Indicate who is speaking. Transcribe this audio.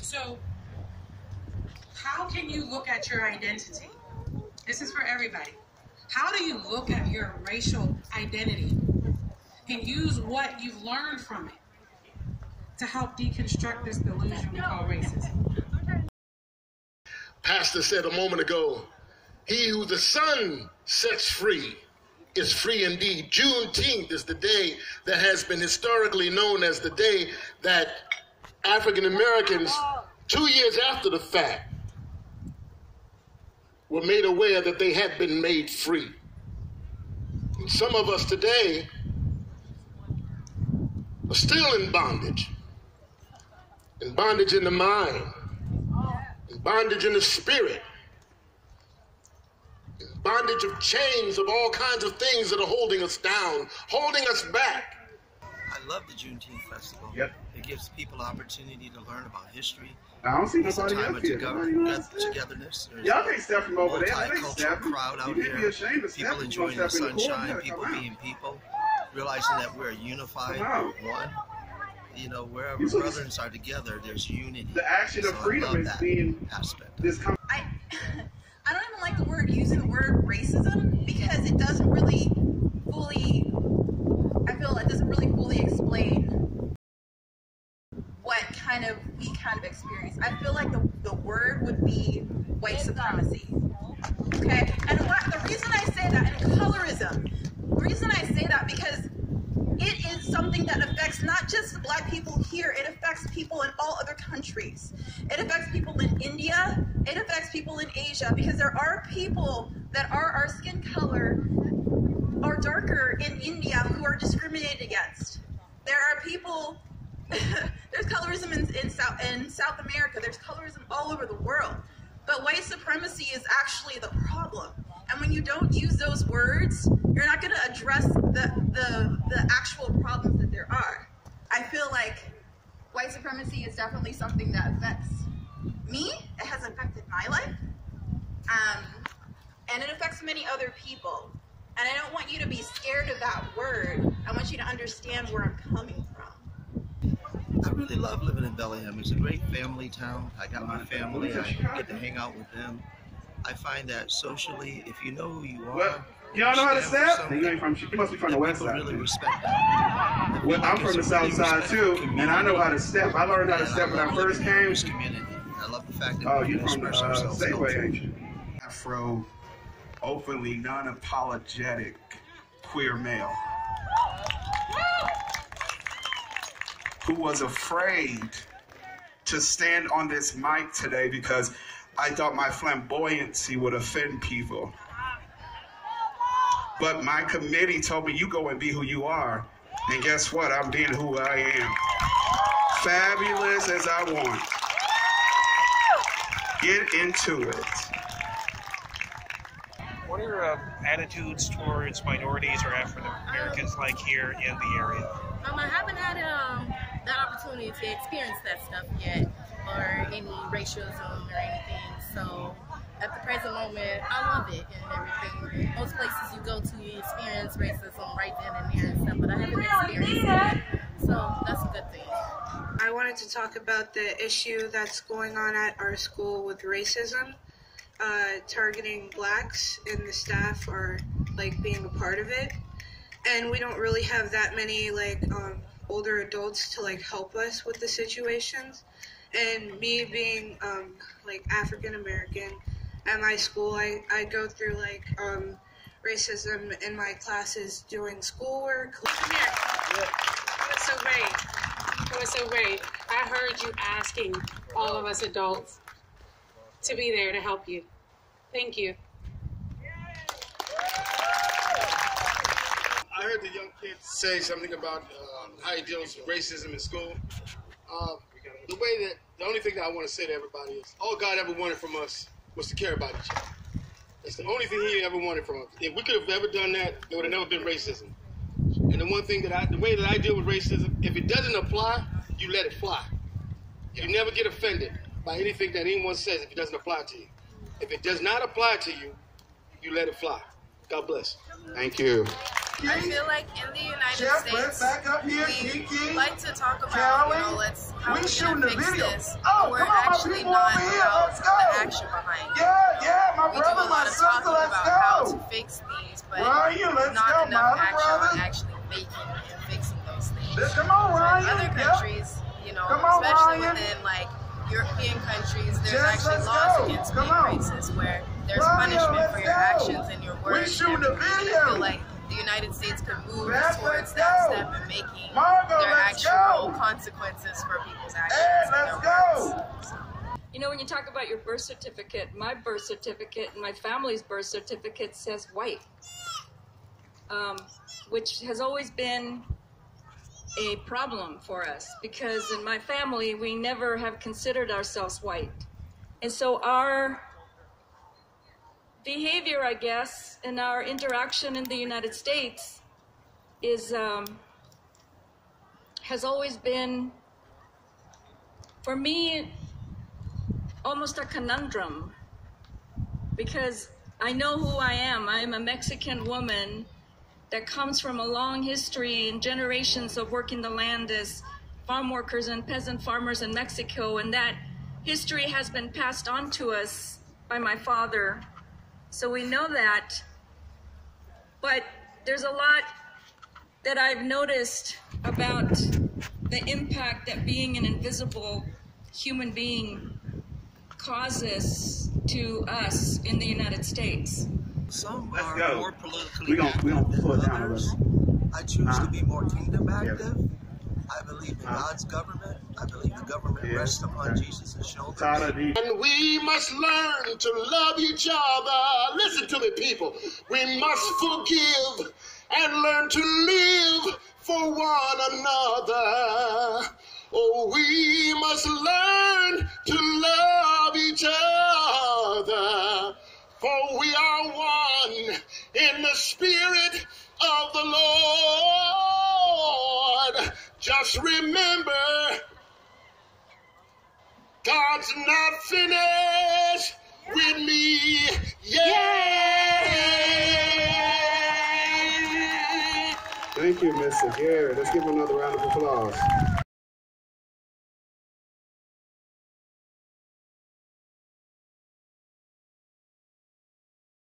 Speaker 1: So, how can you look at your identity? This is for everybody. How do you look at your racial identity and use what you've learned from it to help deconstruct this delusion we call racism?
Speaker 2: Pastor said a moment ago, he who the Son sets free is free indeed. Juneteenth is the day that has been historically known as the day that African Americans, 2 years after the fact, were made aware that they had been made free. And some of us today are still in bondage in the mind, in bondage in the spirit, in bondage of chains of all kinds of things that are holding us down, holding us back.
Speaker 3: I love the Juneteenth Festival.
Speaker 4: Yep.
Speaker 3: It gives people opportunity to learn about history.
Speaker 4: I don't see
Speaker 3: It's a
Speaker 4: nobody
Speaker 3: time
Speaker 4: else
Speaker 3: of
Speaker 4: here.
Speaker 3: togetherness. There's
Speaker 4: Y'all can't step from over there.
Speaker 3: multicultural crowd out here. People enjoying the sunshine, people being people, realizing that we're unified, we're one. You know, wherever brothers are together, there's unity.
Speaker 4: The action of freedom is being
Speaker 3: aspect.
Speaker 5: I don't even like the word, using the word racism, because it doesn't really fully, I feel it doesn't really fully explain what we kind of experience. I feel like the word would be white supremacy. Okay? And the reason I say that, and colorism, the reason I say that because it is something that affects not just the black people here, it affects people in all other countries. It affects people in India, it affects people in Asia, because there are people that are our skin color or darker in India who are discriminated against. There are people, there's colorism in South America, there's colorism all over the world. But white supremacy is actually the problem. And when you don't use those words, you're not going to address the actual problems that there are. I feel like white supremacy is definitely something that affects me. It has affected my life. And it affects many other people. And I don't want you to be scared of that word. I want you to understand where I'm coming from.
Speaker 3: I really love living in Bellingham. It's a great family town. I got my family. I get to hang out with them. I find that socially, if you know who you are,
Speaker 4: y'all know how to step? You must be from the west side.
Speaker 3: Really respect that.
Speaker 4: Well, I'm from the south side too, and I know how to step. I learned how to step when I first came.
Speaker 3: Community. I love the fact that we can express ourselves.
Speaker 4: Ain't you?
Speaker 6: Afro, openly non-apologetic queer male who was afraid to stand on this mic today because I thought my flamboyancy would offend people. But my committee told me, you go and be who you are. And guess what? I'm being who I am. Fabulous as I want. Get into it.
Speaker 7: What are your attitudes towards minorities or African Americans like here in the area?
Speaker 8: I haven't had that opportunity to experience that stuff yet, or any racism or anything. So at the present moment, I love it and everything. Most places you go to, you experience racism right then and there and stuff, but I haven't experienced it yet. So that's a good thing.
Speaker 9: I wanted to talk about the issue that's going on at our school with racism. Targeting blacks and the staff are like being a part of it, and we don't really have that many like older adults to like help us with the situations. And me being like African American at my school, I go through like racism in my classes doing schoolwork.
Speaker 1: It was so great. It was so great. I heard you asking all of us adults to be there to help you. Thank you.
Speaker 2: I heard the young kid say something about how he deals with racism in school. The only thing that I want to say to everybody is, all God ever wanted from us was to care about each other. That's the only thing He ever wanted from us. If we could have ever done that, there would have never been racism. And the way that I deal with racism, if it doesn't apply, you let it fly. You never get offended by anything that anyone says if it doesn't apply to you. If it does not apply to you, you let it fly. God bless.
Speaker 6: Thank you.
Speaker 8: I feel like in the United States, we like to talk about, how
Speaker 5: we're
Speaker 6: shooting
Speaker 5: gonna
Speaker 6: the
Speaker 5: fix
Speaker 6: video.
Speaker 5: this,
Speaker 6: Oh,
Speaker 5: we're
Speaker 6: come on, my
Speaker 5: actually
Speaker 6: people
Speaker 5: not
Speaker 6: over here.
Speaker 5: about
Speaker 6: Let's
Speaker 5: the
Speaker 6: go.
Speaker 5: action behind it.
Speaker 6: Yeah, my
Speaker 5: We
Speaker 6: brother,
Speaker 5: do a
Speaker 6: my
Speaker 5: lot of
Speaker 6: sister,
Speaker 5: talking
Speaker 6: let's
Speaker 5: about how to
Speaker 6: go.
Speaker 5: fix things, but
Speaker 6: Ryan, let's
Speaker 5: not
Speaker 6: go,
Speaker 5: enough
Speaker 6: my
Speaker 5: action
Speaker 6: brother.
Speaker 5: on actually making and fixing those things.
Speaker 6: Come on,
Speaker 5: So
Speaker 6: Ryan.
Speaker 5: in other countries, you know,
Speaker 6: Come on,
Speaker 5: especially
Speaker 6: Ryan.
Speaker 5: within like European countries, there's
Speaker 6: Just
Speaker 5: actually
Speaker 6: let's
Speaker 5: laws
Speaker 6: go.
Speaker 5: against
Speaker 6: Come
Speaker 5: being
Speaker 6: on.
Speaker 5: racist where there's
Speaker 6: Ryan,
Speaker 5: punishment
Speaker 6: let's
Speaker 5: for your
Speaker 6: go.
Speaker 5: actions and your words.
Speaker 6: shooting
Speaker 5: and
Speaker 6: the
Speaker 5: everything.
Speaker 6: video.
Speaker 5: And I feel like the United States could move
Speaker 6: Let's
Speaker 5: towards
Speaker 6: go.
Speaker 5: that step and making
Speaker 6: Margo,
Speaker 5: their
Speaker 6: let's
Speaker 5: actual
Speaker 6: go.
Speaker 5: consequences for people's actions.
Speaker 6: Hey,
Speaker 5: and
Speaker 6: let's
Speaker 5: their
Speaker 6: go.
Speaker 5: words.
Speaker 10: You know, when you talk about your birth certificate, my birth certificate and my family's birth certificate says white, which has always been a problem for us because in my family, we never have considered ourselves white. And so our behavior, I guess, and our interaction in the United States is, has always been, for me, almost a conundrum because I know who I am. I am a Mexican woman that comes from a long history and generations of working the land as farm workers and peasant farmers in Mexico, and that history has been passed on to us by my father. So we know that, but there's a lot that I've noticed about the impact that being an invisible human being causes to us in the United States.
Speaker 3: Some
Speaker 6: Let's
Speaker 3: are
Speaker 6: go.
Speaker 3: more politically
Speaker 6: We
Speaker 3: active
Speaker 6: gonna slow it
Speaker 3: than
Speaker 6: down a
Speaker 3: others.
Speaker 6: little.
Speaker 3: I choose to be more kingdom active.
Speaker 6: Yeah.
Speaker 3: I believe in God's government. I believe the government rests upon Jesus' shoulders.
Speaker 2: And we must learn to love each other. Listen to me, people. We must forgive and learn to live for one another. Oh, we must learn to love each other. For we are one in the Spirit of the Lord. Just remember, God's not finished with me yet.
Speaker 6: Thank you, Mr. Garrett. Let's give him another round of applause.